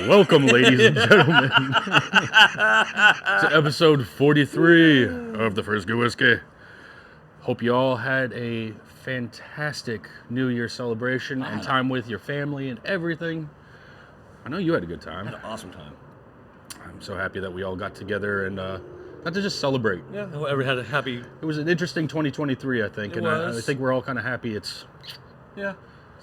Welcome, ladies and gentlemen, to episode 43 of the First Good Whiskey. Hope you all had a fantastic New Year celebration and time with your family and everything. I know you had a good time. I had an awesome time. I'm so happy that we all got together and got to just celebrate. Yeah, we had a happy... It was an interesting 2023, I think, and I think we're all kind of happy it's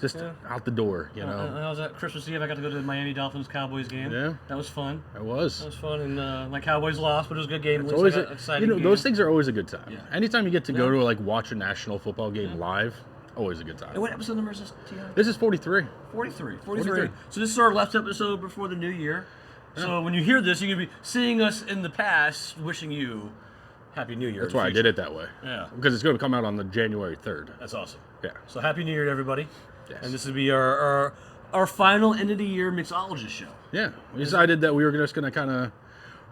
just out the door, you know. I was at Christmas Eve. I got to go to the Miami Dolphins Cowboys game. Yeah, that was fun. That was fun, and my Cowboys lost, but it was a good game. It's always exciting. Game. Those things are always a good time. Yeah. Anytime you get to go to watch a national football game live, always a good time. And what episode number is this, T.I.? This is 43. 43. So this is our last episode before the new year. Yeah. So when you hear this, you're going to be seeing us in the past, wishing you Happy New Year. That's why I did it that way. Yeah. Because it's going to come out on the January 3rd. That's awesome. Yeah. So Happy New Year to everybody. Yes. And this will be our final end of the year Mixologist show. Yeah. We decided that we were just going to kind of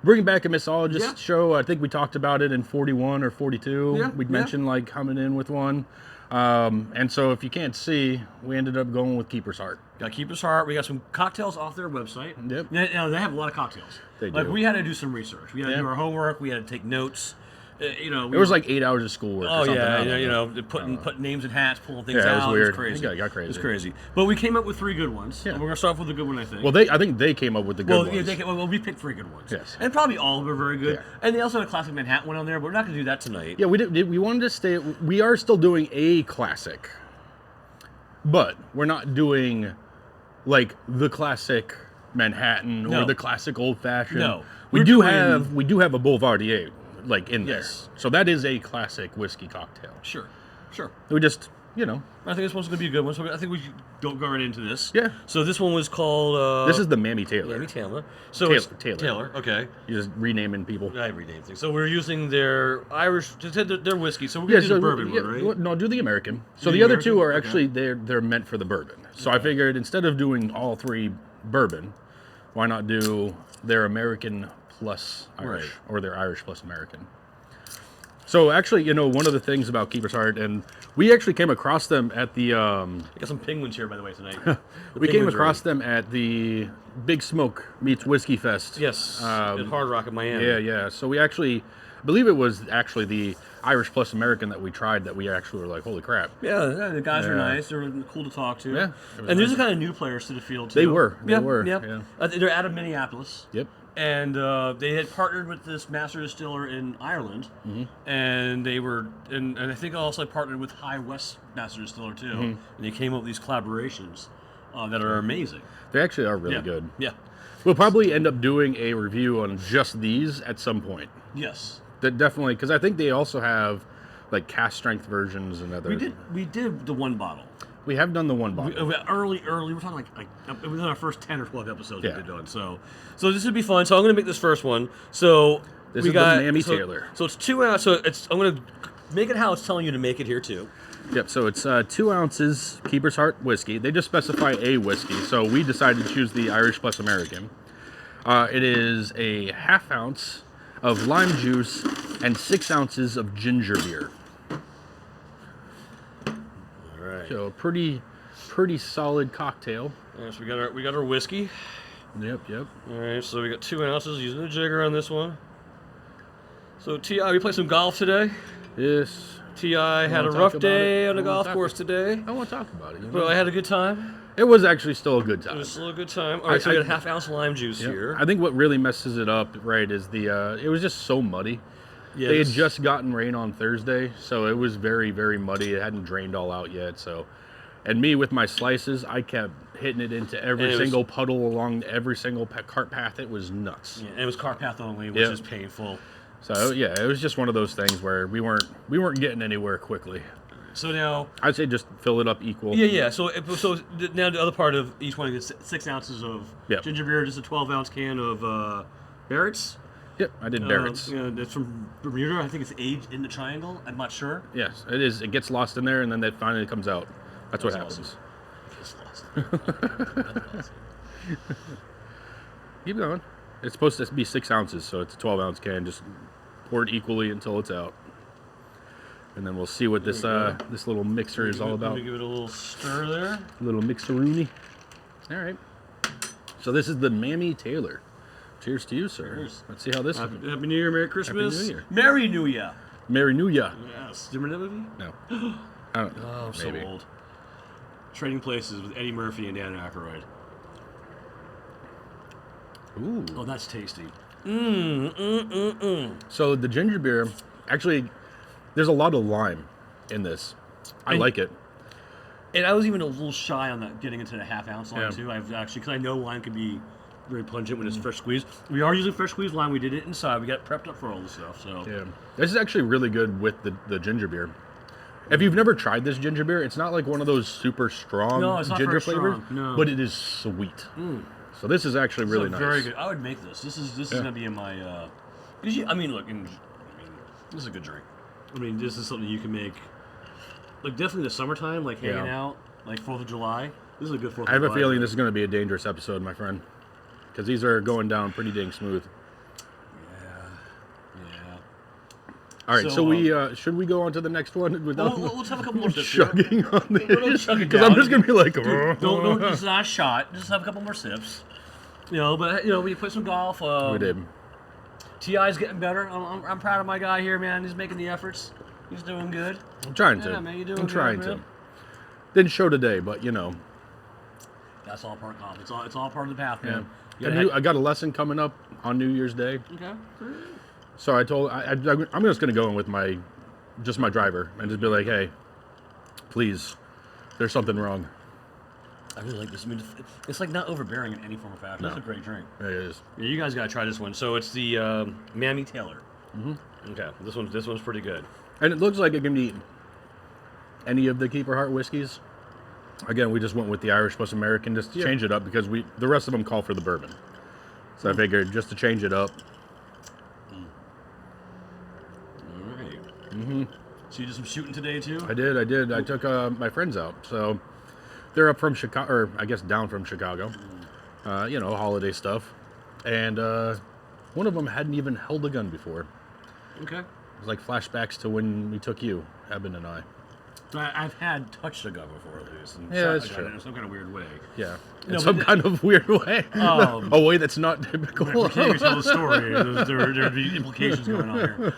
bring back a Mixologist show. I think we talked about it in 41 or 42. Yeah. We'd mentioned like coming in with one. And so if you can't see, we ended up going with Keeper's Heart. Got Keeper's Heart. We got some cocktails off their website. Yep. They have a lot of cocktails. They do. Like we had to do some research. We had to do our homework. We had to take notes. It was like 8 hours of schoolwork. Oh or something. yeah, putting names in hats, pulling things out. It was weird. It was crazy. It got crazy. It was crazy. But we came up with 3 good ones. Yeah. And we're gonna start off with a good one, I think. Well, I think they came up with the good ones. Yeah, we picked 3 good ones. Yes. And probably all of them are very good. Yeah. And they also had a classic Manhattan one on there, but we're not gonna do that tonight. Yeah, we wanted to stay. We are still doing a classic, but we're not doing like the classic Manhattan or the classic old fashioned. No. We do have a Boulevardier like in there. Yes. So that is a classic whiskey cocktail. Sure. We just, I think this one's going to be a good one, so I think we should go right into this. Yeah. So this one was called... this is the Mamie Taylor. Mamie Taylor. So Taylor. Okay. You're just renaming people. I rename things. So we're using their Irish, their whiskey. So we're going to do the bourbon one, right? No, do the American. So the other two are actually, they're meant for the bourbon. So I figured instead of doing all 3 bourbon, why not do their American plus Irish, or their Irish plus American. So actually, one of the things about Keeper's Heart, and we actually came across them at the... I got some penguins here, by the way, tonight. We came across them at the Big Smoke Meets Whiskey Fest. Yes, at Hard Rock in Miami. Yeah. So we actually, I believe it was actually the Irish plus American that we tried that we actually were like, holy crap. Yeah, the guys are nice. They're cool to talk to. Yeah. And these are kind of new players to the field, too. They were. Yeah. They're out of Minneapolis. Yep. And they had partnered with this master distiller in Ireland, and they were, and I think also partnered with High West master distiller too, and they came up with these collaborations that are amazing. They actually are really good. Yeah, we'll probably end up doing a review on just these at some point. Yes, that definitely, because I think they also have like cask strength versions and other. We did the one bottle. We have done the one bottle. Early. We're talking like it was in our first 10 or 12 episodes we did on. So this would be fun. So I'm going to make this first one. So this is the Mamie Taylor. So it's 2 ounces. So I'm going to make it how it's telling you to make it here too. Yep. So it's 2 ounces Keeper's Heart whiskey. They just specify a whiskey. So we decided to choose the Irish plus American. It is a ½ ounce of lime juice and 6 ounces of ginger beer. So pretty solid cocktail. All right, so we got our whiskey. Yep. All right, so we got 2 ounces using the jigger on this one. So T.I., we played some golf today. Yes. T.I. had a rough day on the golf course today. I want to talk about it. Well, I had a good time. It was actually still a good time. It was still a good time. All right, so we got a ½ ounce lime juice here. I think what really messes it up, right, is it was just so muddy. Yeah, they had just gotten rain on Thursday, so it was very, very muddy. It hadn't drained all out yet. So, and me with my slices, I kept hitting it into every single puddle along every single cart path. It was nuts. Yeah, and it was cart path only, which is painful. So yeah, it was just one of those things where we weren't getting anywhere quickly. So now, I'd say just fill it up equal. yeah. So now the other part of each one is 6 ounces of Yep. ginger beer, just a 12-ounce can of Barrett's. Yep, I did Barrett's. That's from Bermuda. I think it's aged in the triangle. I'm not sure. Yes, it is. It gets lost in there, and then it finally comes out. That's what happens. Awesome. It gets lost. Keep going. It's supposed to be 6 ounces, so it's a 12-ounce can. Just pour it equally until it's out. And then we'll see what this this little mixer is all about. Let me give it a little stir there. A little mixeroony. All right. So this is the Mamie Taylor. Cheers to you, sir. Cheers. Let's see how this. Happy New Year, Merry Christmas. Happy New Year. Merry New Year. Merry New Year. Yes. Do you remember that movie? No. I don't know. Oh, I'm Maybe. so old. Trading Places with Eddie Murphy and Dan Aykroyd. Ooh. Oh, that's tasty. So the ginger beer, actually, there's a lot of lime in this. I like it. And I was even a little shy on that, getting into the half-ounce lime, Yeah. too. I've actually, because I know lime can be very pungent when it's fresh squeezed. We are using fresh squeezed lime. We did it inside. We got prepped up for all this stuff. So Yeah. This is actually really good with the ginger beer. If you've never tried this ginger beer, it's not like one of those super strong No, it's not ginger very flavors, strong, no. but it is sweet. So this is actually really nice. Very good. I would make this. This is gonna be in my. This is a good drink. I mean, this is something you can make. Like definitely the summertime, like hanging out, like 4th of July. This is a good 4th of July. I have a feeling this is going to be a dangerous episode, my friend, because these are going down pretty dang smooth. Yeah. All right, so we should we go on to the next one without Let's have a couple more sips. chugging on this? chug it Because I'm down. just going to be like, Don't. This is not a shot. Just have a couple more sips. We put some golf. we did. Ti's getting better. I'm proud of my guy here, man. He's making the efforts. He's doing good. I'm trying to. Yeah, man, you're doing I'm good, trying man. to. Didn't show today, but you know. That's all part of golf. It's all part of the path, Yeah. man. I got a lesson coming up on New Year's Day. Okay. So I told I'm just gonna go in with my driver and just be like, hey, please, there's something wrong. I really like this. I mean, it's like not overbearing in any form or fashion. No. It's a great drink. It is. Yeah, you guys gotta try this one. So it's the Mamie Taylor. Okay, this one's pretty good. And it looks like it can be any of the Keeper Heart whiskeys. Again, we just went with the Irish plus American just to change it up because the rest of them call for the bourbon. So I figured just to change it up. All right. So you did some shooting today too? I did. I took my friends out. So they're up from Chicago, or I guess down from Chicago. Holiday stuff. And one of them hadn't even held a gun before. Okay. It was like flashbacks to when we took you, Eben and I. I've had touched a gun before at least. And Yeah, shot that's a gun true. in some kind of weird way. Yeah. No, In some but kind of weird way. A way that's not typical. If we can't tell the story, there'd be implications going on here.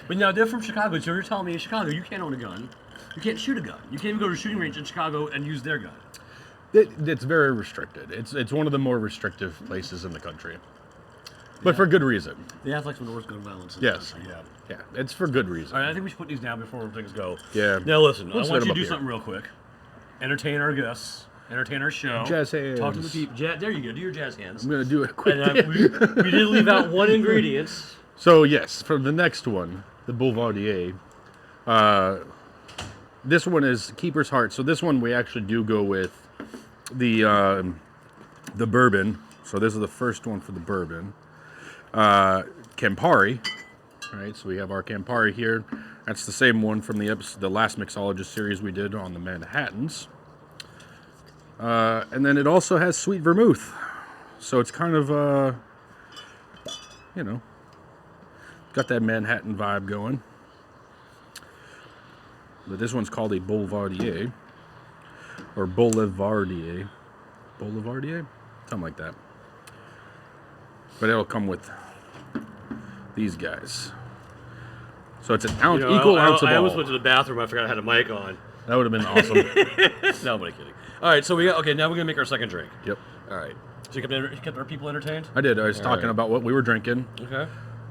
But now they're from Chicago, so you're telling me in Chicago you can't own a gun. You can't shoot a gun. You can't even go to a shooting range in Chicago and use their gun. It's very restricted. It's one of the more restrictive places in the country. But for good reason. They have like some of the worst gun violence in Yes. the country. Yeah. Yeah, it's for good reason. All right, I think we should put these down before things go. Yeah. Now listen, Let's I want set you to 'em do up something real quick. Entertain our guests. Entertain our show. Jazz hands. Talk to the people. There you go. Do your jazz hands. I'm going to do a quick And we did leave out one ingredient. So, yes, for the next one, the Boulevardier, this one is Keeper's Heart. So this one we actually do go with the bourbon. So this is the first one for the bourbon. Campari. Right, so we have our Campari here. That's the same one from the last Mixologist series we did on the Manhattans. And then it also has sweet vermouth. So it's kind of, got that Manhattan vibe going. But this one's called a Boulevardier. Or Boulevardier. Boulevardier? Something like that. But it'll come with these guys. So it's an ounce, equal ounce of I all. almost went to the bathroom. I forgot I had a mic on. That would have been awesome. No, I'm only kidding. All right, so now we're gonna make our second drink. Yep. All right. So you kept our people entertained. I did. I was talking right. about what we were drinking. Okay.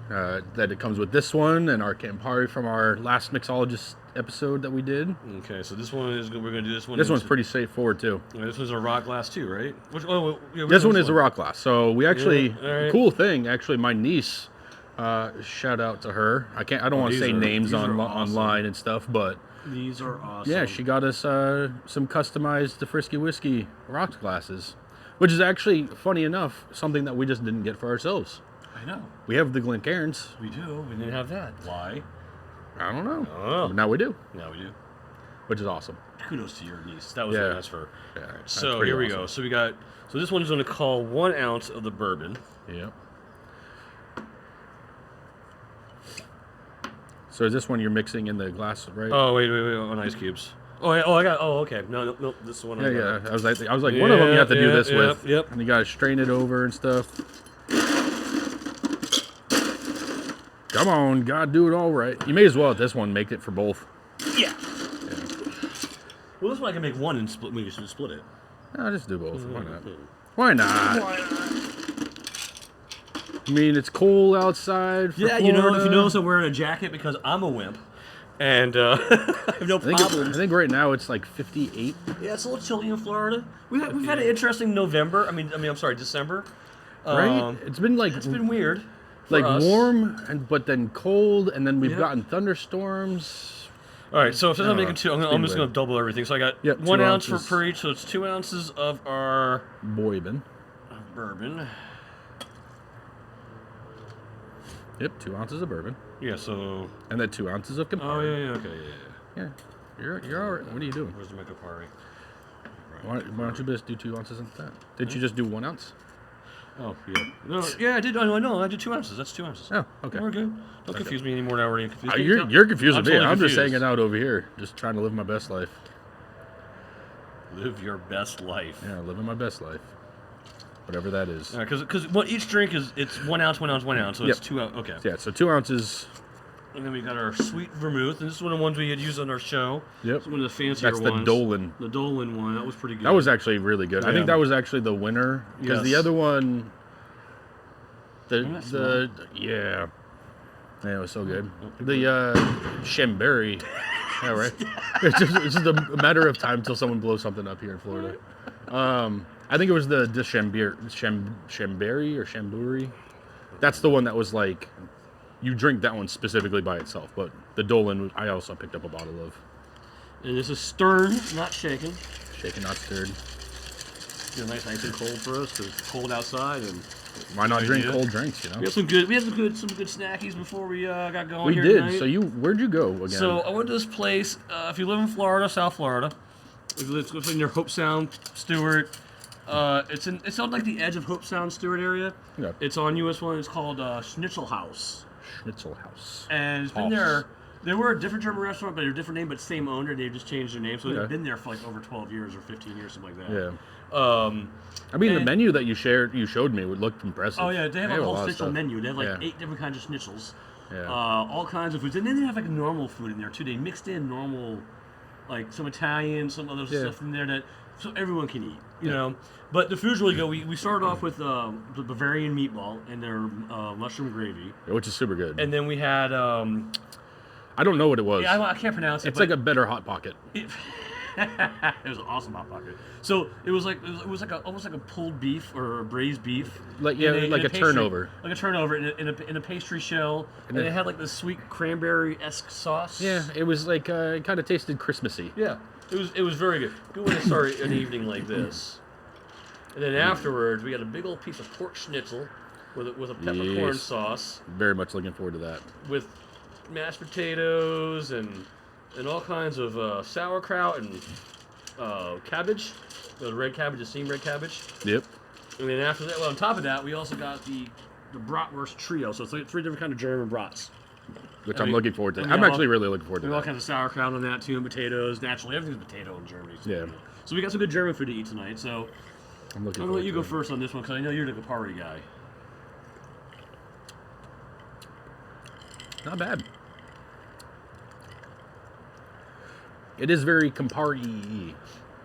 That it comes with this one and our Campari from our last Mixologist episode that we did. Okay, so this one is we're gonna do this one. This one's pretty straightforward too. This one's a rock glass too, right? This one is a rock glass. So we actually, Yeah, all right. cool thing. Actually, my niece, shout out to her. I don't want to say names these are online awesome. and stuff, but These are awesome. Yeah, she got us some customized DeFrisky whiskey rocks glasses, which is actually, funny enough, something that we just didn't get for ourselves. I know. We have the Glencairns. We do. We didn't have that. Why? I don't know. Oh. Now we do. Now we do. Which is awesome. Kudos to your niece. That was really nice for her. Yeah. Right, so here we go. So we got. So this one's going to call 1 ounce of the bourbon. Yep. So is this one you're mixing in the glass, right? Oh wait, on ice cubes. Oh, yeah, I got. Oh, okay. No, this is one. Yeah. I was like, one of them you have to do this with. Yep. And you gotta strain it over and stuff. Come on, gotta do it all right. You may as well at this one make it for both. Yeah. Well, this one I can make one and split. We should split it. No, just do both. Why not? Why not? I mean, it's cold outside. Yeah, Florida. you know, if you notice, I'm wearing a jacket because I'm a wimp, and I have no problems. I think right now it's like 58. Yeah, it's a little chilly in Florida. We've had an interesting November. I'm sorry, December. Right? It's been weird. Like us. warm, but then cold, and then we've gotten thunderstorms. All right, so if I'm making two, I'm just going to double everything. So I got 1 ounce per each, so it's 2 ounces of our Bourbon. Bourbon. Yep, 2 ounces of bourbon. Yeah, so. And then 2 ounces of Campari. Oh yeah, okay, yeah. You're all right. What are you doing? Where's my Campari? Why don't you just do 2 ounces of that? Didn't you just do 1 ounce? Oh yeah. No, yeah, I did. I know. I did 2 ounces. That's 2 ounces. Oh, okay. We're good. Don't confuse me anymore. Now we're confused. You're confusing me. Totally I'm just confused. hanging out over here, just trying to live my best life. Live your best life. Yeah, living my best life. Whatever that is. Because each drink it's 1 ounce, 1 ounce, 1 ounce. So it's 2 ounces. Okay. Yeah, so 2 ounces. And then we got our sweet vermouth, and this is one of the ones we had used on our show. Yep. It's one of the fancier ones. That's the Dolan. The Dolan one. That was pretty good. That was actually really good. Yeah. I think that was actually the winner because the other one. Yeah, it was so good. The Chambéry, yeah, right. It's just a matter of time until someone blows something up here in Florida. I think it was the Chambéry or Chambéry. That's the one that was like, you drink that one specifically by itself. But the Dolan, I also picked up a bottle of. And this is stirred, not shaken. Shaken, not stirred. It's nice and cold for us because it's cold outside and. Why not drink cold drinks? You know. We had some good snackies before we got going. We here did. tonight. So where'd you go again? So I went to this place. If you live in Florida, South Florida, it's in your Hope Sound, Stewart. It's on like the edge of Hope Sound, Stewart area. Yeah. It's on US 1. It's called Schnitzel House. Schnitzel House. And it's been there. They were a different German restaurant, but a different name, but same owner. They just changed their name, so they've been there for like over 12 years or 15 years, something like that. Yeah. I mean, the menu that you showed me, would look impressive. Oh yeah, they have a whole schnitzel menu. They have like 8 different kinds of schnitzels, Yeah. all kinds of foods, and then they have like normal food in there too. They mixed in normal, like some Italian, some other stuff in there that so everyone can eat, you know. But the food's really good. We started off with the Bavarian meatball and their mushroom gravy, which is super good. and then we had I don't know what it was. yeah, I can't pronounce it. It's like a better Hot Pocket. It was an awesome hot pocket. So it was like almost like a pulled beef or a braised beef, like in a turnover, like a turnover in a pastry shell, and it had like this sweet cranberry-esque sauce. Yeah, it was like it kind of tasted Christmassy. Yeah, it was very good. Good way to start an evening like this. And then afterwards, we got a big old piece of pork schnitzel with a peppercorn sauce. Very much looking forward to that. With mashed potatoes and all kinds of sauerkraut and cabbage, the red cabbage, the steamed red cabbage. Yep. And then after that, on top of that, we also got the bratwurst trio. So it's like 3 different kinds of German brats. Which I'm looking forward to. I'm actually really looking forward to that. All kinds of sauerkraut on that too, and potatoes. Naturally, everything's potato in Germany. So, yeah. So we got some good German food to eat tonight. So I'm gonna let you go first on this one because I know you're the Campari guy. Not bad. It is very Campari-y.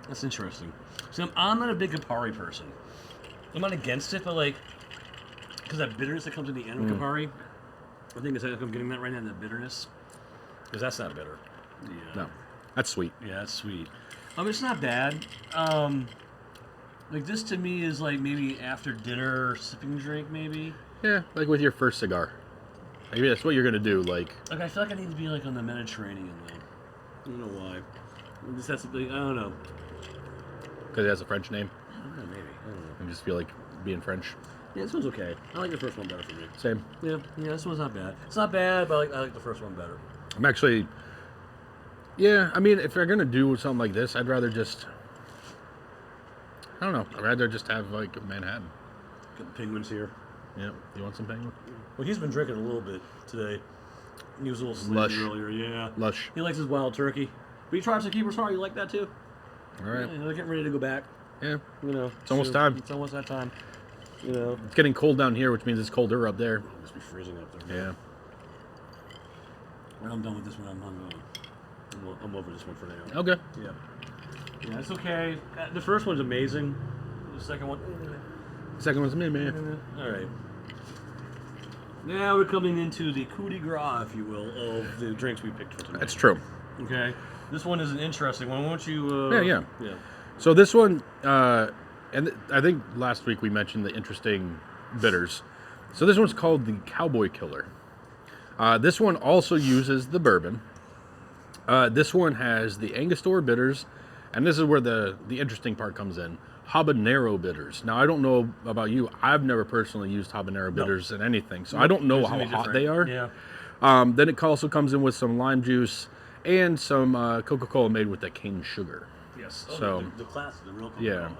That's interesting. So I'm not a big Campari person. I'm not against it, but like, because that bitterness that comes in the end of Campari, I think I'm getting that right now, that bitterness. Because that's not bitter. Yeah. No, that's sweet. Yeah, that's sweet. It's not bad. Like this to me is like maybe after dinner sipping drink, maybe. Yeah, like with your first cigar. Maybe that's what you're gonna do. Like I feel like I need to be like on the Mediterranean though. don't know why. This has to be, I don't know. Because it has a French name. I don't know, maybe. I don't know. I just feel like being French. Yeah, this one's okay. I like the first one better for me. Same. Yeah, this one's not bad. It's not bad, but I like the first one better. I'm actually... Yeah, I mean, if they're going to do something like this, I'd rather just... I don't know. I'd rather just have, like, a Manhattan. Got the penguins here. Yeah. You want some penguin? Well, he's been drinking a little bit today. He was a little sleepy Lush. earlier, yeah. Lush. He likes his wild turkey. But you tried some Keeper's Heart, you like that too? All right. Yeah, they're getting ready to go back. Yeah. You know. It's almost time. It's almost that time. You know. It's getting cold down here, which means it's colder up there. It must be freezing up there. Yeah. When I'm done with this one, I'm over this one for now. Okay. Yeah. Yeah, it's okay. The first one's amazing. The second one... Second one's me, man. All right. Now we're coming into the coup de grace, if you will, of the drinks we picked for tonight. That's true. Okay. This one is an interesting one. Why don't you... Yeah. Yeah. So this one, and I think last week we mentioned the interesting bitters. So this one's called the Cowboy Killer. This one also uses the bourbon. This one has the Angostura bitters, and this is where the interesting part comes in. Habanero bitters. Now, I don't know about you. I've never personally used habanero bitters in anything, so I don't know how hot they are. Yeah. Then it also comes in with some lime juice and some Coca-Cola made with the cane sugar. Yes. So the classic, the real yeah. Coca-Cola.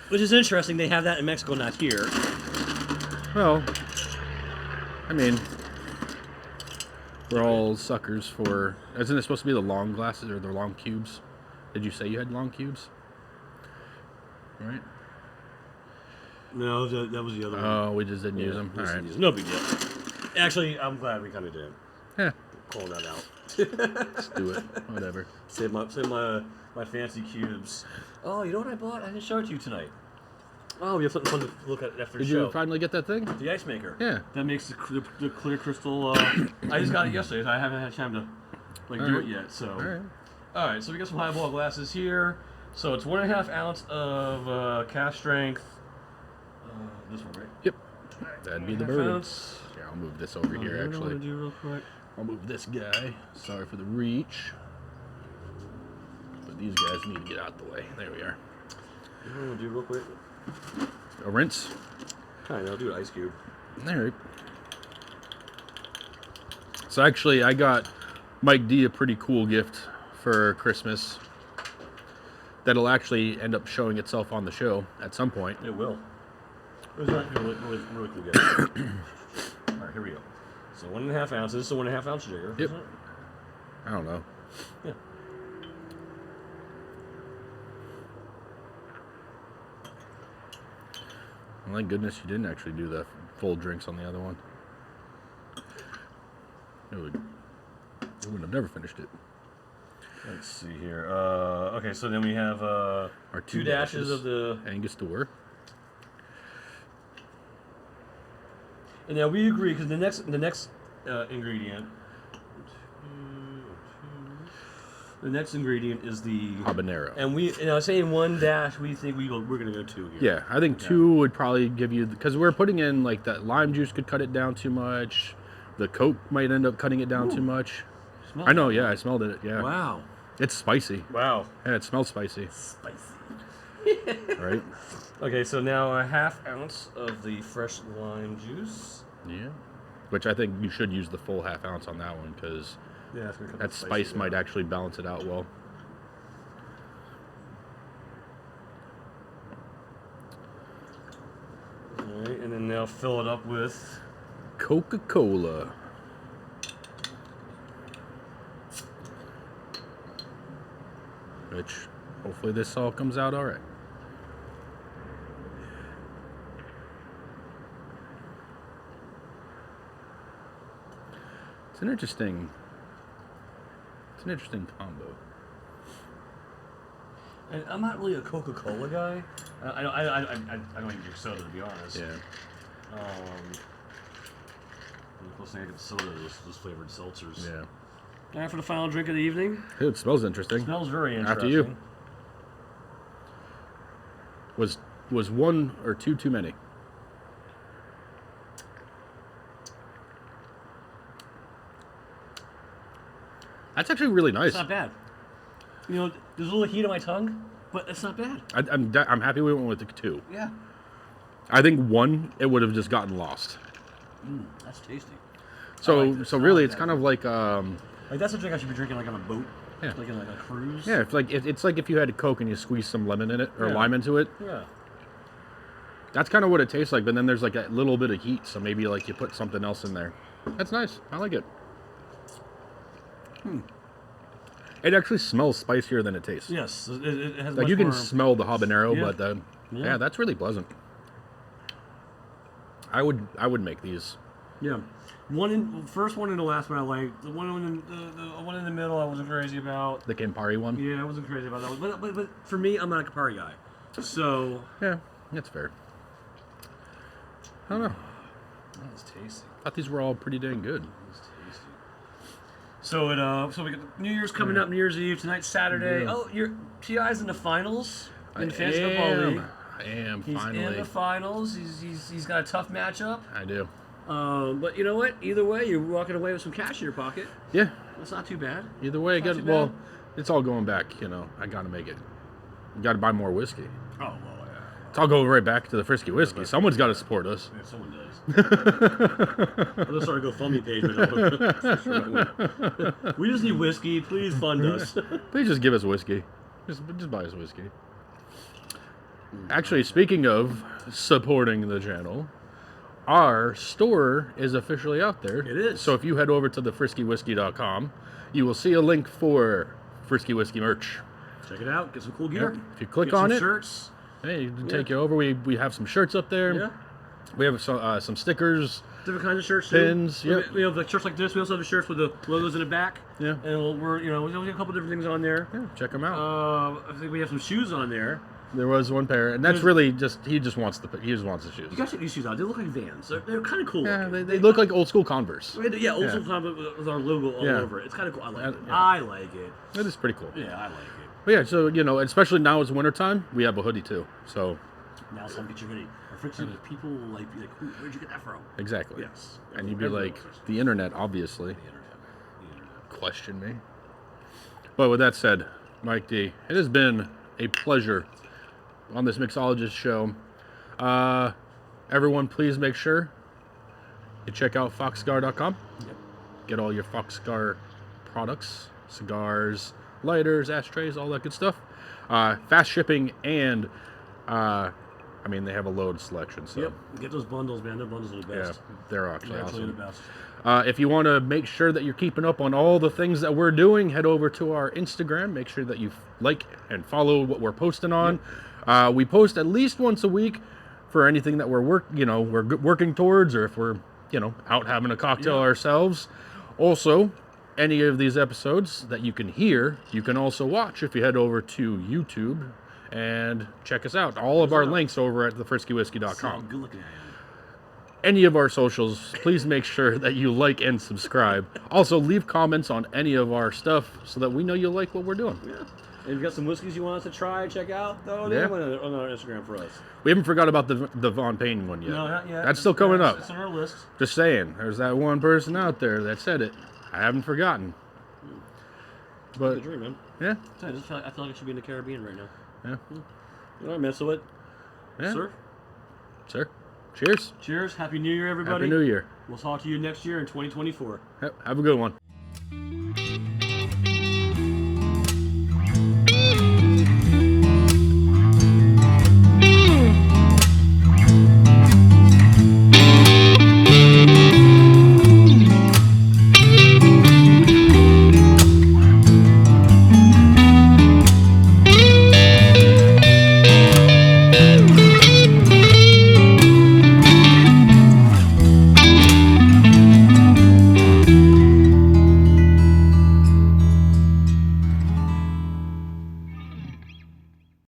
Which is interesting. They have that in Mexico, not here. Well, I mean, we're all suckers for... Isn't it supposed to be the long glasses or the long cubes? Did you say you had long cubes? Right? No, that was the other one. Oh, we just didn't use them. All right. No big deal. Actually, I'm glad we kind of did. Yeah. Calling that out. Let's do it. Whatever. Save my fancy cubes. Oh, you know what I bought? I didn't show it to you tonight. Oh, we have something fun to look at after the Did show. you finally get that thing? The ice maker. Yeah. That makes the clear crystal. I just got it yesterday. So I haven't had time to do it yet. So. All right. So we got some highball glasses here. So it's 1.5 ounce of cask strength. This one, right? Yep. That'd be the bourbon. Ounce. Yeah, I'll move this over here, You know what I'm actually. gonna do real quick? I'll move this guy. Sorry for the reach. But these guys need to get out the way. There we are. You know what I'm gonna do real quick? A rinse. Alright, I'll do an ice cube. All right. So actually, I got Mike D a pretty cool gift for Christmas that'll actually end up showing itself on the show at some point. It will. It was really cool gift. Alright, here we go. So 1.5 ounces. This is a 1.5 ounce jigger. Yep. I don't know. Yeah. Well, thank goodness you didn't actually do the full drinks on the other one. It would have never finished it. Let's see here. Okay, so then we have Our two dashes of the... Angostura. And now we agree, because the next ingredient... The next ingredient is the... Habanero. And saying 1 dash, we think we're going to go 2 here. Yeah, I think 2 would probably give you... Because we're putting in, like, that lime juice could cut it down too much. The Coke might end up cutting it down too much. I know, yeah, I smelled it, yeah. Wow. It's spicy. Wow. Yeah, it smells spicy. Spicy. Right? Okay, so now 1/2 ounce of the fresh lime juice. Yeah. Which I think you should use the full 1/2 ounce on that one, because that spice might actually balance it out well. Alright, and then now fill it up with... Coca-Cola. Which, hopefully this all comes out all right. It's an interesting combo. And I'm not really a Coca-Cola guy. I don't even drink soda, to be honest. Yeah. The closest thing I get to soda is those flavored seltzers. Yeah. All right, for the final drink of the evening. It smells interesting. Smells very interesting. After you. Was 1 or 2 too many? That's actually really nice. It's not bad. You know, there's a little heat on my tongue, but it's not bad. I'm happy we went with the 2. Yeah. I think 1, it would have just gotten lost. That's tasty. So like this. so I really, like it's that kind of like Like that's a drink I should be drinking like on a boat. Yeah. Like in like a cruise. yeah, it's like if you had a Coke and you squeeze some lemon in it or Yeah. lime into it. Yeah. That's kind of what it tastes like. But then there's like a little bit of heat, so maybe like you put something else in there. That's nice. I like it. It actually smells spicier than it tastes. Yes. It has Like much you can more... smell the habanero, Yeah. but yeah, that's really pleasant. I would make these. Yeah. First one and the last one I liked. The one in the middle I wasn't crazy about. The Campari one. Yeah, I wasn't crazy about that one. But for me, I'm not a Campari guy. So Yeah, that's fair. I don't know. that was tasty. I thought these were all pretty dang good. So we got New Year's coming up, New Year's Eve tonight's Saturday. Yeah. Oh, TI's in the finals in the I Fantasy Football League. I am He's finally. in the finals. He's got a tough matchup. I do. But you know what? Either way, you're walking away with some cash in your pocket. Yeah. That's not too bad. Either way, Not too well, bad. it's all going back. I gotta make it. You gotta buy more whiskey. Oh well, yeah. It's all going right back to the Frisky Whiskey. Someone's got to support us. Yeah, someone does. I'll just start a GoFundMe page. But we just need whiskey. Please fund us. Please just give us whiskey. Just buy us whiskey. Actually, speaking of supporting the channel, our store is officially out there. It is. So if you head over to thefriskywhiskey.com, you will see a link for Frisky Whiskey merch. Check it out. Get some cool gear. Yep. If you click Get on some it, shirts. hey, you can take you over. We have some shirts up there. Yeah. We have some stickers. Different kinds of shirts too. Pins, yep. We have like shirts like this. We also have the shirts with the logos in the back. Yeah. And we have a couple different things on there. Yeah, check them out. I think we have some shoes on there. There was one pair, and that's really just he just wants the shoes. You guys check these shoes out. They look like Vans. They're kind of cool. Yeah, looking. they look like old school Converse. Yeah, old school Converse with our logo all Yeah. over it. It's kind of cool. I like it. Yeah. I like it. That is pretty cool. Yeah, I like it. But yeah, so especially now it's wintertime, we have a hoodie too. So Now some get your hoodie. Our friction is people will be like, where'd you get that from? exactly. Yes. And you'd be Everyone like, knows. the internet, obviously. The internet. Question me. But with that said, Mike D, it has been a pleasure on this Mixologist show. Everyone, please make sure you check out foxcar.com. Yep. Get all your Foxcar products, cigars, lighters, ashtrays, all that good stuff. Fast shipping, and they have a load selection. So Yep. Get those bundles, man. Those bundles are the yeah, best. they're actually They're awesome. the best. If you want to make sure that you're keeping up on all the things that we're doing, head over to our Instagram. Make sure that you like and follow what we're posting on. We post at least once a week for anything that we're working towards, or if we're out having a cocktail ourselves. Also, any of these episodes that you can hear, you can also watch if you head over to YouTube and check us out. All of our links over at thefriskywhiskey.com. Good looking at you. Any of our socials, please make sure that you like and subscribe. Also, leave comments on any of our stuff so that we know you like what we're doing. Yeah. And if you've got some whiskeys you want us to try, check out, throw them on our Instagram for us. We haven't forgot about the Von Payne one yet. No, not yet. That's still coming up. It's on our list. Just saying, there's that one person out there that said it. I haven't forgotten. But Good dream, man. yeah, I feel like I should be in the Caribbean right now. yeah, All right, man. So what? yeah. Sir? Sir, cheers. Cheers. Happy New Year, everybody. Happy New Year. We'll talk to you next year in 2024. Have a good one.